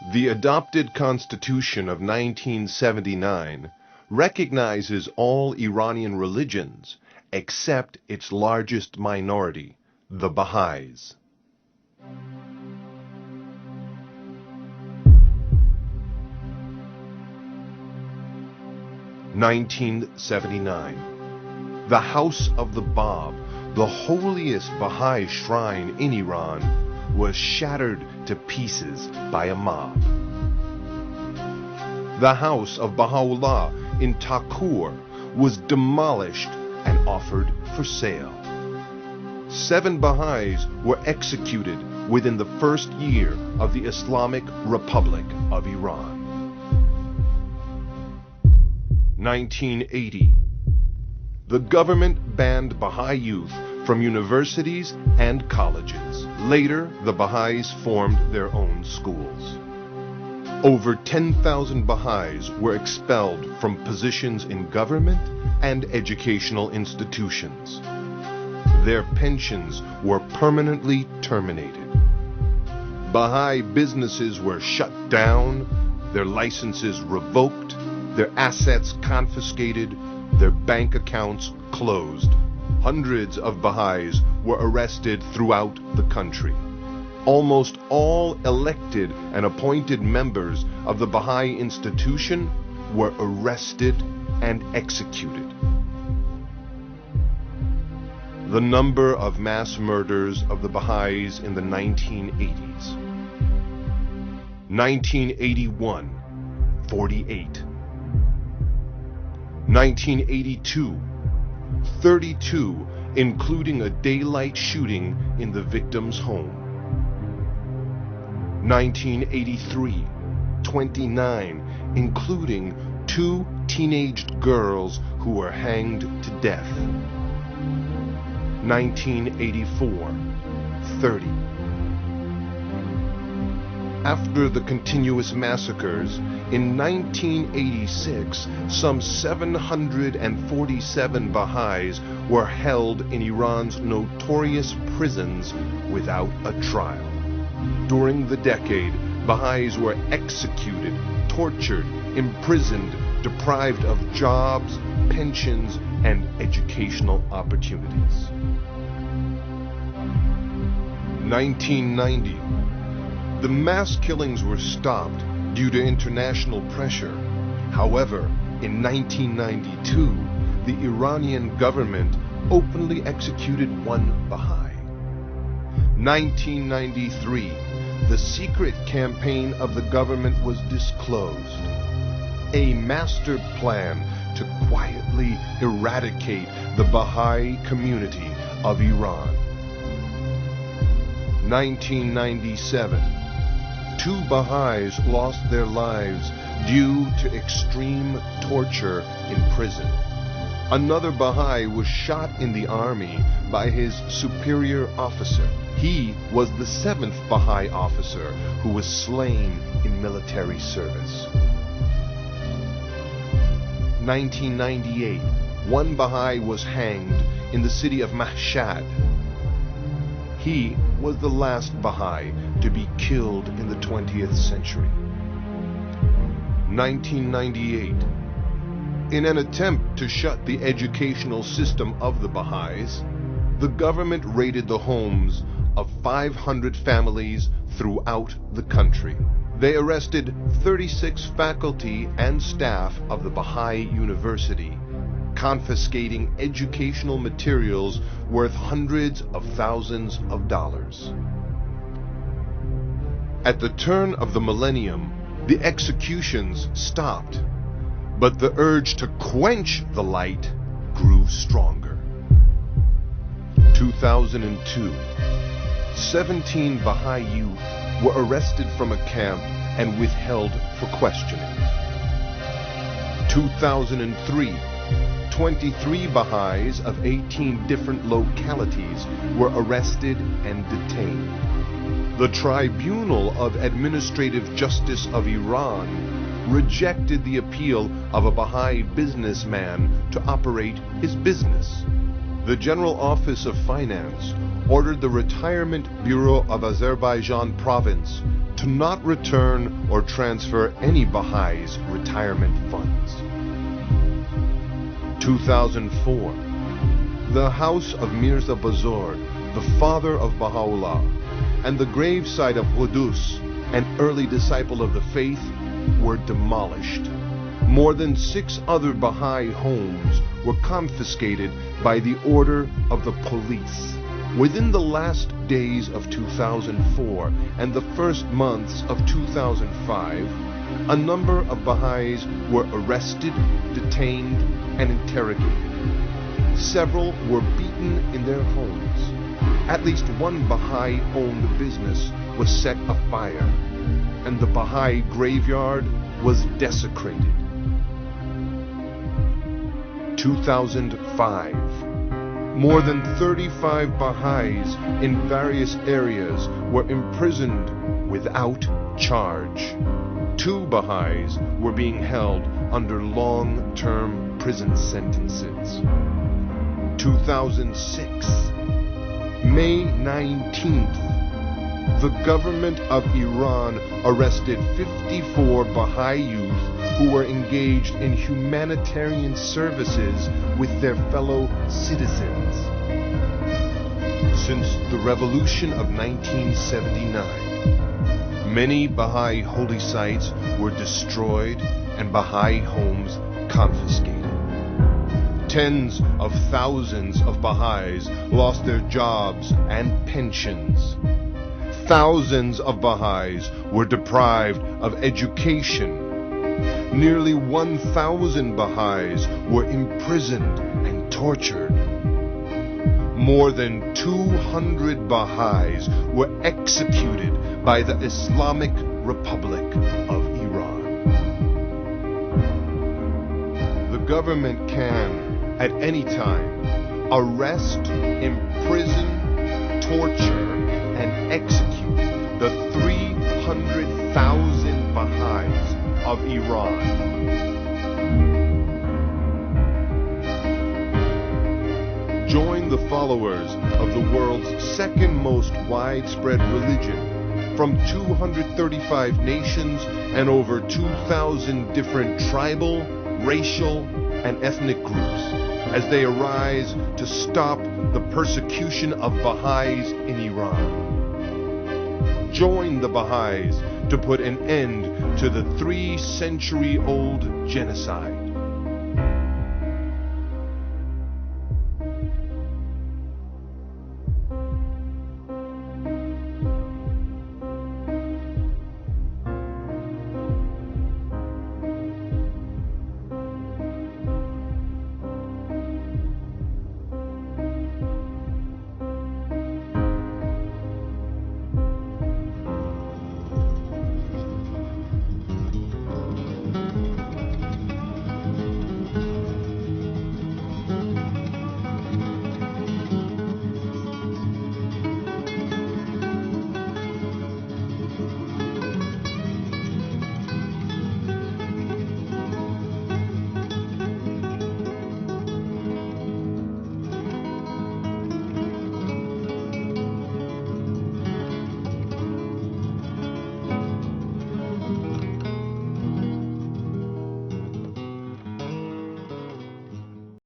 The adopted Constitution of 1979 recognizes all Iranian religions except its largest minority, the Baha'is. (1979) The House of the Bab, the holiest Baha'i shrine in Iran, was shattered to pieces by a mob. The house of Baha'u'llah in Takur was demolished and offered for sale. 7 Baha'is were executed within the first year of the Islamic Republic of Iran. 1980. The government banned Baha'i youth from universities and colleges. Later, the Baha'is formed their own schools. Over 10,000 Baha'is were expelled from positions in government and educational institutions. Their pensions were permanently terminated. Baha'i businesses were shut down, their licenses revoked, their assets confiscated, their bank accounts closed. Hundreds of Baha'is were arrested throughout the country. Almost all elected and appointed members of the Baha'i institution were arrested and executed. The number of mass murders of the Baha'is in the 1980s. 1981, 48. 1982, 32, including a daylight shooting in the victim's home. 1983, 29, including 2 teenage girls who were hanged to death. 1984, 30. After the continuous massacres, in 1986, some 747 Baha'is were held in Iran's notorious prisons without a trial. During the decade, Baha'is were executed, tortured, imprisoned, deprived of jobs, pensions, and educational opportunities. 1990. The mass killings were stopped due to international pressure. However, in 1992, the Iranian government openly executed 1 Baha'i. 1993, the secret campaign of the government was disclosed. A master plan to quietly eradicate the Baha'i community of Iran. 1997, 2 Baha'is lost their lives due to extreme torture in prison. Another Baha'i was shot in the army by his superior officer. He was the 7th Baha'i officer who was slain in military service. 1998, 1 Baha'i was hanged in the city of Mashhad. He was the last Baha'i to be killed in the 20th century. 1998. In an attempt to shut the educational system of the Baha'is, the government raided the homes of 500 families throughout the country. They arrested 36 faculty and staff of the Baha'i University, confiscating educational materials worth hundreds of thousands of dollars. At the turn of the millennium, the executions stopped, but the urge to quench the light grew stronger. 2002, 17 Baha'i youth were arrested from a camp and withheld for questioning. 2003, 23 Baha'is of 18 different localities were arrested and detained. The Tribunal of Administrative Justice of Iran rejected the appeal of a Baha'i businessman to operate his business. The General Office of Finance ordered the Retirement Bureau of Azerbaijan Province to not return or transfer any Baha'is' retirement funds. 2004. The house of Mirza Buzurg, the father of Baha'u'llah, and the gravesite of Qudus, an early disciple of the faith, were demolished. More than 6 other Baha'i homes were confiscated by the order of the police. Within the last days of 2004 and the first months of 2005, a number of Baha'is were arrested, detained, and interrogated. Several were beaten in their homes. At least one Baha'i-owned business was set afire, and the Baha'i graveyard was desecrated. 2005. More than 35 Baha'is in various areas were imprisoned without charge. 2 Baha'is were being held under long-term prison sentences. 2006. May 19th. The government of Iran arrested 54 Baha'i youth who were engaged in humanitarian services with their fellow citizens. Since the revolution of 1979, many Baha'i holy sites were destroyed and Baha'i homes confiscated. Tens of thousands of Baha'is lost their jobs and pensions. Thousands of Baha'is were deprived of education. Nearly 1,000 Baha'is were imprisoned and tortured. More than 200 Baha'is were executed by the Islamic Republic of Iran. The government can, at any time, arrest, imprison, torture, and execute the 300,000 Baha'is of Iran. Join the followers of the world's second most widespread religion from 235 nations and over 2,000 different tribal, racial, and ethnic groups as they arise to stop the persecution of Baha'is in Iran. Join the Baha'is to put an end to the 3-century-old genocide.